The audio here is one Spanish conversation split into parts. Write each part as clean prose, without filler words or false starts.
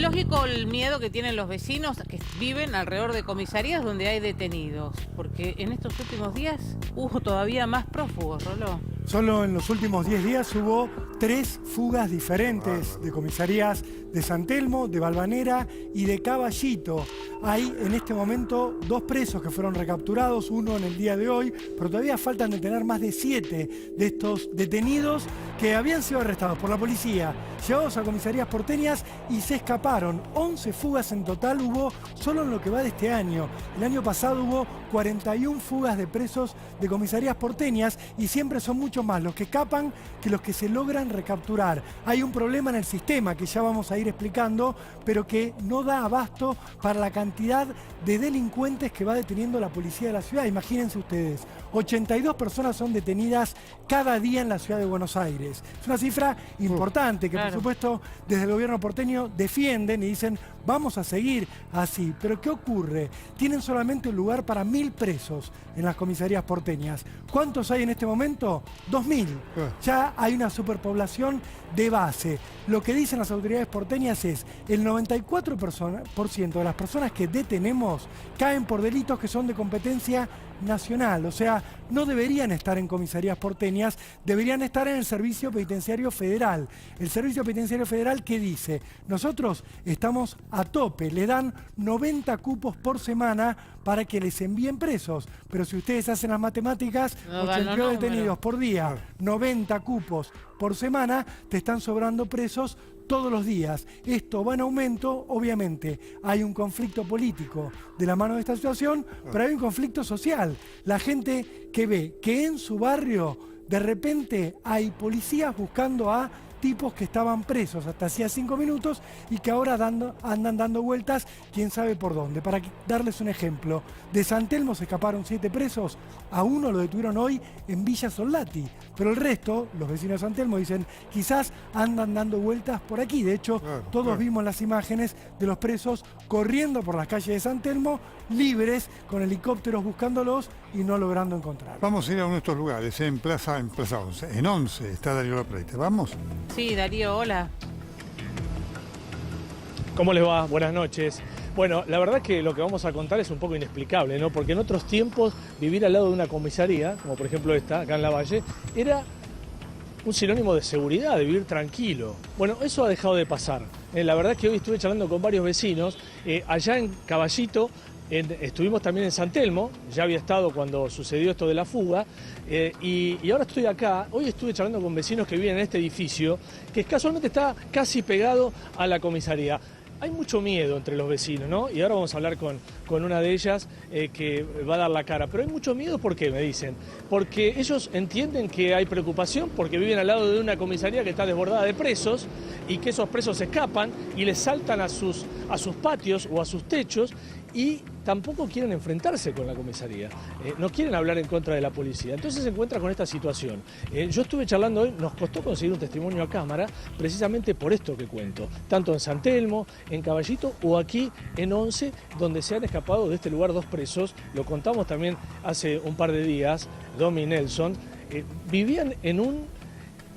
lógico el miedo que tienen los vecinos que viven alrededor de comisarías donde hay detenidos, porque en estos últimos días hubo todavía más prófugos, Roló. Solo en los últimos 10 días hubo 3 fugas diferentes de comisarías de San Telmo, de Valvanera y de Caballito. Hay en este momento 2 presos que fueron recapturados, uno en el día de hoy, pero todavía faltan detener más de 7 de estos detenidos que habían sido arrestados por la policía, llevados a comisarías porteñas y se escaparon. 11 fugas en total hubo solo en lo que va de este año. El año pasado hubo 41 fugas de presos de comisarías porteñas y siempre son mucho más los que escapan que los que se logran recapturar. Hay un problema en el sistema que ya vamos a ir explicando, pero que no da abasto para la cantidad de delincuentes que va deteniendo la policía de la ciudad. Imagínense ustedes, 82 personas son detenidas cada día en la ciudad de Buenos Aires. Es una cifra importante que, por supuesto, desde el gobierno porteño defienden y dicen vamos a seguir así. Pero ¿qué ocurre? Tienen solamente un lugar para 1000 presos en las comisarías porteñas. ¿Cuántos hay en este momento? 2000. Ya hay una superpoblación de base. Lo que dicen las autoridades porteñas es el 94% de las personas que detenemos caen por delitos que son de competencia nacional, o sea, no deberían estar en comisarías porteñas, deberían estar en el Servicio Penitenciario Federal. El Servicio Penitenciario Federal, ¿qué dice? Nosotros estamos a tope, le dan 90 cupos por semana para que les envíen presos, pero si ustedes hacen las matemáticas, 82 detenidos por día, 90 cupos por semana, te están sobrando presos todos los días. Esto va en aumento, obviamente. Hay un conflicto político de la mano de esta situación, pero hay un conflicto social. La gente que ve que en su barrio de repente hay policías buscando a tipos que estaban presos hasta hacía 5 minutos y que ahora andan dando vueltas quién sabe por dónde. Para darles un ejemplo, de San Telmo se escaparon 7 presos, a uno lo detuvieron hoy en Villa Soldati, pero el resto, los vecinos de San Telmo dicen, quizás andan dando vueltas por aquí. De hecho, todos vimos las imágenes de los presos corriendo por las calles de San Telmo, libres, con helicópteros buscándolos y no logrando encontrar. Vamos a ir a uno de estos lugares, en Plaza 11. En 11 está Darío Lapreite. ¿Vamos? Sí, Darío, hola. ¿Cómo les va? Buenas noches. Bueno, la verdad que lo que vamos a contar es un poco inexplicable, ¿no? Porque en otros tiempos vivir al lado de una comisaría, como por ejemplo esta, acá en Lavalle, era un sinónimo de seguridad, de vivir tranquilo. Bueno, eso ha dejado de pasar. La verdad que hoy estuve charlando con varios vecinos, allá en Caballito, estuvimos también en San Telmo, ya había estado cuando sucedió esto de la fuga, y ahora estoy acá. Hoy estuve charlando con vecinos que viven en este edificio, que casualmente está casi pegado a la comisaría. Hay mucho miedo entre los vecinos, ¿no? Y ahora vamos a hablar con una de ellas que va a dar la cara. Pero hay mucho miedo, ¿por qué? Me dicen. Porque ellos entienden que hay preocupación porque viven al lado de una comisaría que está desbordada de presos y que esos presos escapan y les saltan a sus patios o a sus techos y tampoco quieren enfrentarse con la comisaría, no quieren hablar en contra de la policía. Entonces se encuentra con esta situación. Yo estuve charlando hoy, nos costó conseguir un testimonio a cámara, precisamente por esto que cuento, tanto en San Telmo, en Caballito o aquí en 11, donde se han escapado de este lugar 2 presos, lo contamos también hace un par de días, Domi y Nelson, vivían en un...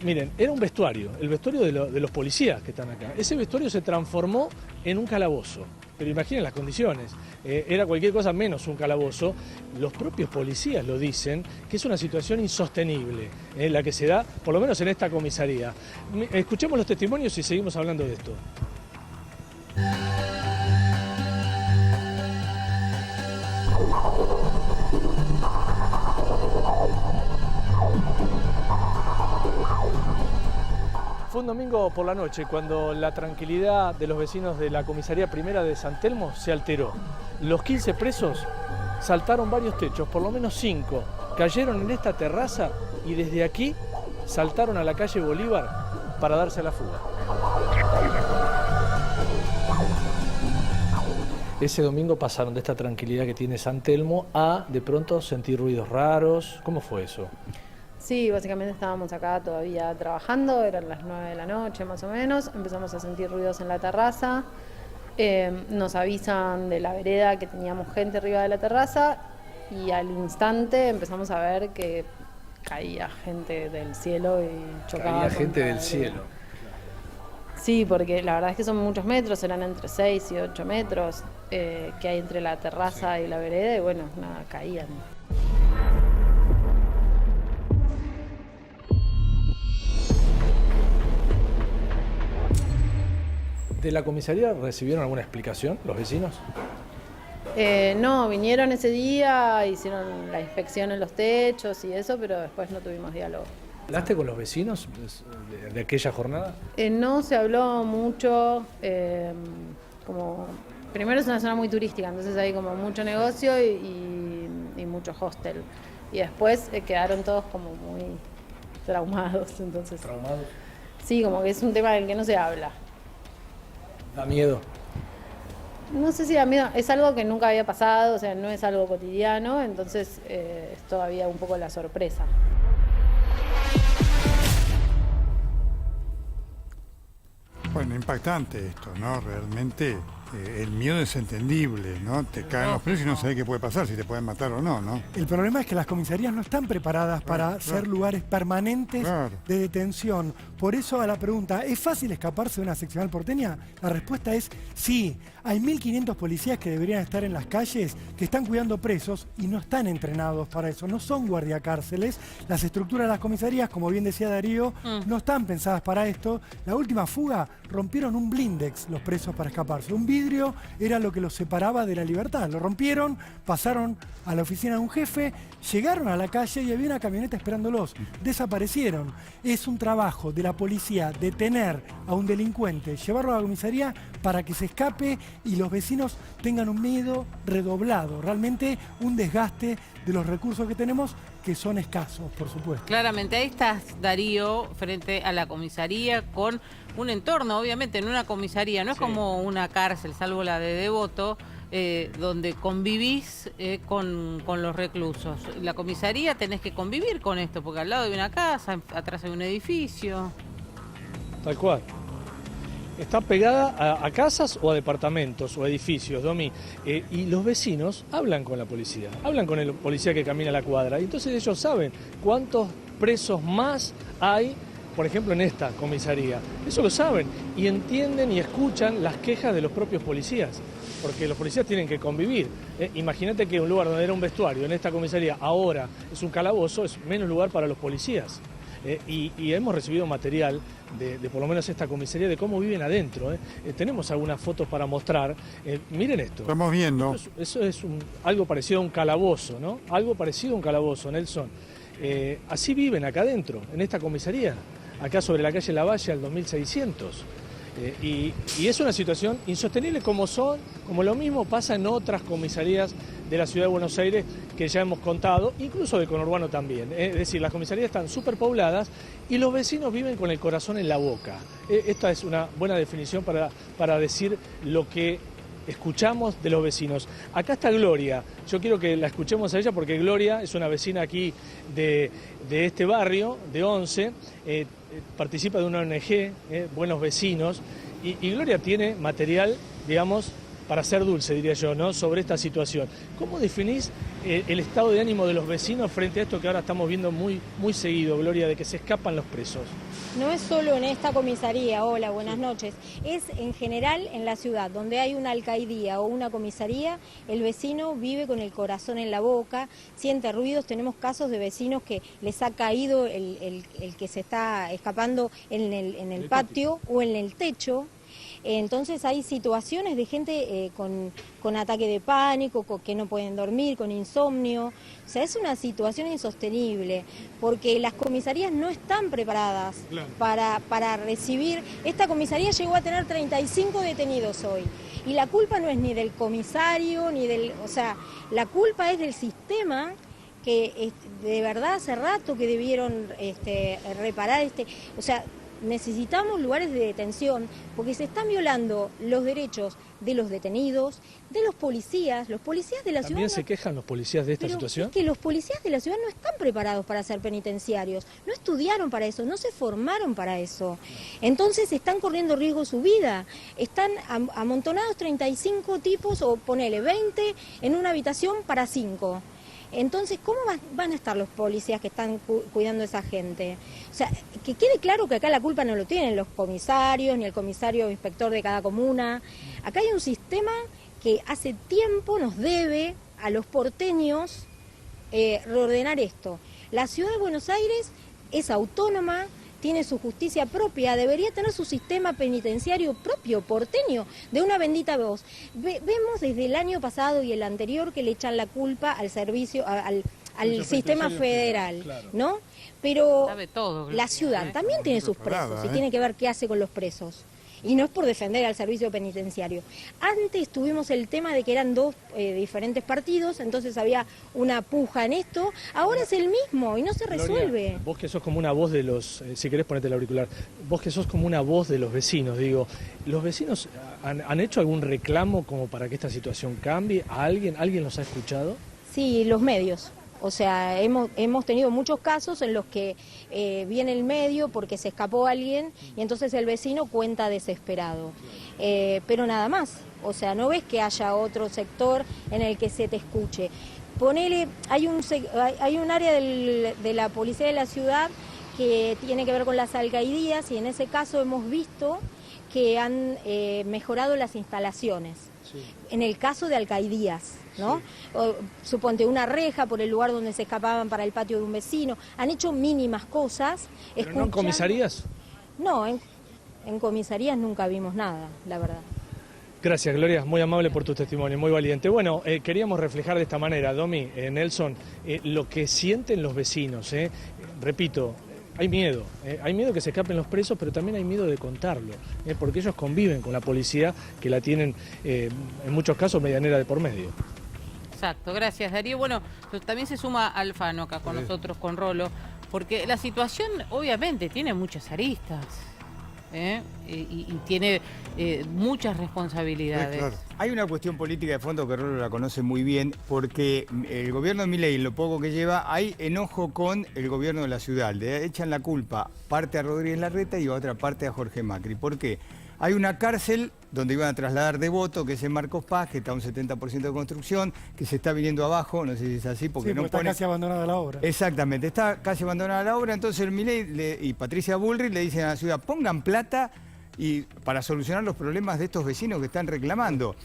Miren, era un vestuario, el vestuario de los policías que están acá. Ese vestuario se transformó en un calabozo. Pero imaginen las condiciones, era cualquier cosa menos un calabozo. Los propios policías lo dicen, que es una situación insostenible, la que se da, por lo menos en esta comisaría. Escuchemos los testimonios y seguimos hablando de esto. Fue un domingo por la noche cuando la tranquilidad de los vecinos de la comisaría primera de San Telmo se alteró. Los 15 presos saltaron varios techos, por lo menos 5, cayeron en esta terraza y desde aquí saltaron a la calle Bolívar para darse a la fuga. Ese domingo pasaron de esta tranquilidad que tiene San Telmo a de pronto sentir ruidos raros. ¿Cómo fue eso? Sí, básicamente estábamos acá todavía trabajando, eran las 9 de la noche más o menos, empezamos a sentir ruidos en la terraza, nos avisan de la vereda que teníamos gente arriba de la terraza y al instante empezamos a ver que caía gente del cielo y chocaba. Caía gente del cielo. Sí, porque la verdad es que son muchos metros, eran entre 6 y 8 metros que hay entre la terraza y la vereda y bueno, nada, caían. ¿De la comisaría recibieron alguna explicación los vecinos? No, vinieron ese día, hicieron la inspección en los techos y eso, pero después no tuvimos diálogo. ¿Hablaste con los vecinos de aquella jornada? No se habló mucho, como primero es una zona muy turística, entonces hay como mucho negocio y mucho hostel. Y después quedaron todos como muy traumados, entonces. ¿Traumados? Sí, como que es un tema del que no se habla. ¿Da miedo? No sé si da miedo, es algo que nunca había pasado, o sea, no es algo cotidiano, entonces es todavía un poco la sorpresa. Bueno, impactante esto, ¿no? Realmente el miedo es entendible, ¿no? Te caen los precios y no sabes qué puede pasar, si te pueden matar o no, ¿no? El problema es que las comisarías no están preparadas para ser lugares permanentes de detención. Por eso a la pregunta, ¿es fácil escaparse de una seccional porteña? La respuesta es sí. Hay 1.500 policías que deberían estar en las calles, que están cuidando presos y no están entrenados para eso, no son guardiacárceles. Las estructuras de las comisarías, como bien decía Darío, no están pensadas para esto. La última fuga rompieron un blindex los presos para escaparse. Un vidrio era lo que los separaba de la libertad. Lo rompieron, pasaron a la oficina de un jefe, llegaron a la calle y había una camioneta esperándolos. Desaparecieron. Es un trabajo de la policía detener a un delincuente, llevarlo a la comisaría para que se escape y los vecinos tengan un miedo redoblado. Realmente un desgaste de los recursos que tenemos, que son escasos, por supuesto. Claramente, ahí estás, Darío, frente a la comisaría con un entorno, obviamente, en una comisaría, no es como una cárcel, salvo la de Devoto, donde convivís con los reclusos. La comisaría tenés que convivir con esto, porque al lado hay una casa, atrás hay un edificio. Tal cual. Está pegada a casas o a departamentos o a edificios, Domi. Y los vecinos hablan con la policía, hablan con el policía que camina la cuadra. Y entonces ellos saben cuántos presos más hay, por ejemplo, en esta comisaría. Eso lo saben y entienden y escuchan las quejas de los propios policías. Porque los policías tienen que convivir. Imagínate que un lugar donde era un vestuario, en esta comisaría, ahora es un calabozo, es menos lugar para los policías. Y hemos recibido material de por lo menos esta comisaría de cómo viven adentro. Tenemos algunas fotos para mostrar. Miren esto. Estamos viendo. Eso es algo parecido a un calabozo, ¿no? Algo parecido a un calabozo, Nelson. Así viven acá adentro, en esta comisaría, acá sobre la calle Lavalle al 2600. Y es una situación insostenible como lo mismo pasa en otras comisarías de la ciudad de Buenos Aires que ya hemos contado, incluso de conurbano también. Es decir, las comisarías están superpobladas y los vecinos viven con el corazón en la boca. Esta es una buena definición para decir lo que escuchamos de los vecinos. Acá está Gloria, yo quiero que la escuchemos a ella porque Gloria es una vecina aquí de este barrio, de Once, participa de una ONG, Buenos Vecinos, y Gloria tiene material, digamos, para ser dulce, diría yo, ¿no?, sobre esta situación. ¿Cómo definís el estado de ánimo de los vecinos frente a esto que ahora estamos viendo muy seguido, Gloria, de que se escapan los presos? No es solo en esta comisaría, hola, buenas noches, es en general en la ciudad, donde hay una alcaidía o una comisaría, el vecino vive con el corazón en la boca, siente ruidos, tenemos casos de vecinos que les ha caído el que se está escapando en el patio o en el techo. Entonces hay situaciones de gente con ataque de pánico, que no pueden dormir, con insomnio. O sea, es una situación insostenible, porque las comisarías no están preparadas para recibir. Esta comisaría llegó a tener 35 detenidos hoy. Y la culpa no es ni del comisario, ni del... O sea, la culpa es del sistema que de verdad hace rato que debieron reparar o sea, necesitamos lugares de detención porque se están violando los derechos de los detenidos, de los policías de la ciudad. ¿También se quejan los policías de esta situación? Es que los policías de la ciudad no están preparados para ser penitenciarios, no estudiaron para eso, no se formaron para eso. Entonces están corriendo riesgo su vida, están amontonados 35 tipos o ponele 20 en una habitación para 5. Entonces, ¿cómo van a estar los policías que están cuidando a esa gente? O sea, que quede claro que acá la culpa no lo tienen los comisarios, ni el comisario o inspector de cada comuna. Acá hay un sistema que hace tiempo nos debe a los porteños reordenar esto. La ciudad de Buenos Aires es autónoma, tiene su justicia propia, debería tener su sistema penitenciario propio, porteño, de una bendita voz. Vemos desde el año pasado y el anterior que le echan la culpa al servicio, al sistema federal, claro, ¿no? Pero todo, la ciudad también tiene sus presos y tiene que ver qué hace con los presos. Y no es por defender al servicio penitenciario. Antes tuvimos el tema de que eran dos diferentes partidos, entonces había una puja en esto. Ahora es el mismo y no se resuelve. Gloria, vos que sos como una voz de los, si querés ponete el auricular, vos que sos como una voz de los vecinos, digo, ¿los vecinos han hecho algún reclamo como para que esta situación cambie? ¿A alguien los ha escuchado? Sí, los medios. O sea, hemos tenido muchos casos en los que viene el medio porque se escapó alguien y entonces el vecino cuenta desesperado. Pero nada más. O sea, no ves que haya otro sector en el que se te escuche. Ponele, hay un área de la policía de la ciudad que tiene que ver con las alcaidías y en ese caso hemos visto que han mejorado las instalaciones. Sí. En el caso de alcaidías, ¿no? Sí. Suponte una reja por el lugar donde se escapaban para el patio de un vecino. Han hecho mínimas cosas. ¿Pero no en comisarías? No, en comisarías nunca vimos nada, la verdad. Gracias, Gloria, muy amable por tu testimonio, muy valiente. Bueno, queríamos reflejar de esta manera, Domi, Nelson, lo que sienten los vecinos. Repito, hay miedo que se escapen los presos, pero también hay miedo de contarlo, porque ellos conviven con la policía que la tienen en muchos casos medianera de por medio. Exacto, gracias Darío. Bueno, también se suma Alfano acá con nosotros, con Rolo, porque la situación obviamente tiene muchas aristas. Y tiene muchas responsabilidades. Claro. Hay una cuestión política de fondo que Rolo la conoce muy bien, porque el gobierno de Milei, lo poco que lleva, hay enojo con el gobierno de la ciudad. Le echan la culpa parte a Rodríguez Larreta y otra parte a Jorge Macri. ¿Por qué? Hay una cárcel donde iban a trasladar Devoto, que es en Marcos Paz, que está a un 70% de construcción, que se está viniendo abajo, no sé si es así, porque no está casi abandonada la obra. Exactamente, está casi abandonada la obra, entonces Milei y Patricia Bullrich le dicen a la ciudad, pongan plata para solucionar los problemas de estos vecinos que están reclamando.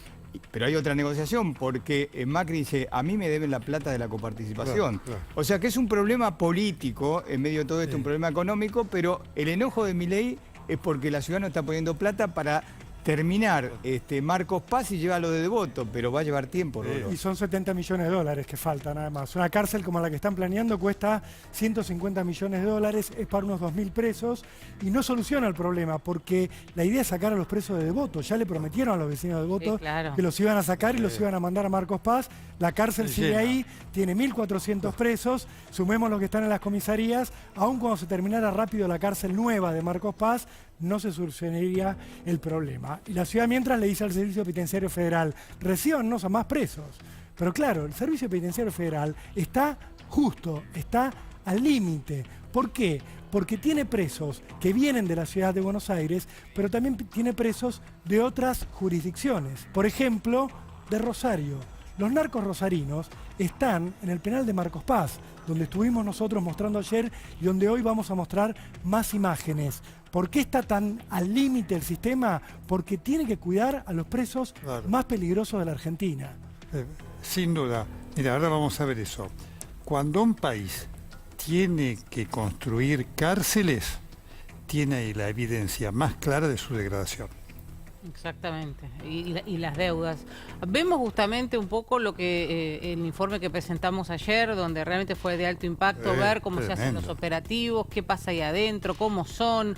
Pero hay otra negociación, porque Macri dice, a mí me deben la plata de la coparticipación. Claro. O sea que es un problema político, en medio de todo esto, un problema económico, pero el enojo de Milei es porque la ciudad no está poniendo plata para terminar Marcos Paz y lleva lo de Devoto, pero va a llevar tiempo. Y son 70 millones de dólares que faltan nada más. Una cárcel como la que están planeando cuesta 150 millones de dólares, es para unos 2.000 presos y no soluciona el problema porque la idea es sacar a los presos de Devoto. Ya le prometieron a los vecinos de Devoto que los iban a sacar y los iban a mandar a Marcos Paz. La cárcel sigue ahí, tiene 1.400 presos, sumemos los que están en las comisarías, aun cuando se terminara rápido la cárcel nueva de Marcos Paz, no se solucionaría el problema. Y la ciudad mientras le dice al Servicio Penitenciario Federal, recíbanos a más presos. Pero claro, el Servicio Penitenciario Federal está justo, está al límite. ¿Por qué? Porque tiene presos que vienen de la ciudad de Buenos Aires, pero también tiene presos de otras jurisdicciones. Por ejemplo, de Rosario. Los narcos rosarinos están en el penal de Marcos Paz, donde estuvimos nosotros mostrando ayer y donde hoy vamos a mostrar más imágenes. ¿Por qué está tan al límite el sistema? Porque tiene que cuidar a los presos más peligrosos de la Argentina. Sin duda. Mira, ahora vamos a ver eso. Cuando un país tiene que construir cárceles, tiene ahí la evidencia más clara de su degradación. Exactamente, y las deudas. Vemos justamente un poco lo que el informe que presentamos ayer, donde realmente fue de alto impacto ver cómo se hacen los operativos, qué pasa ahí adentro, cómo son.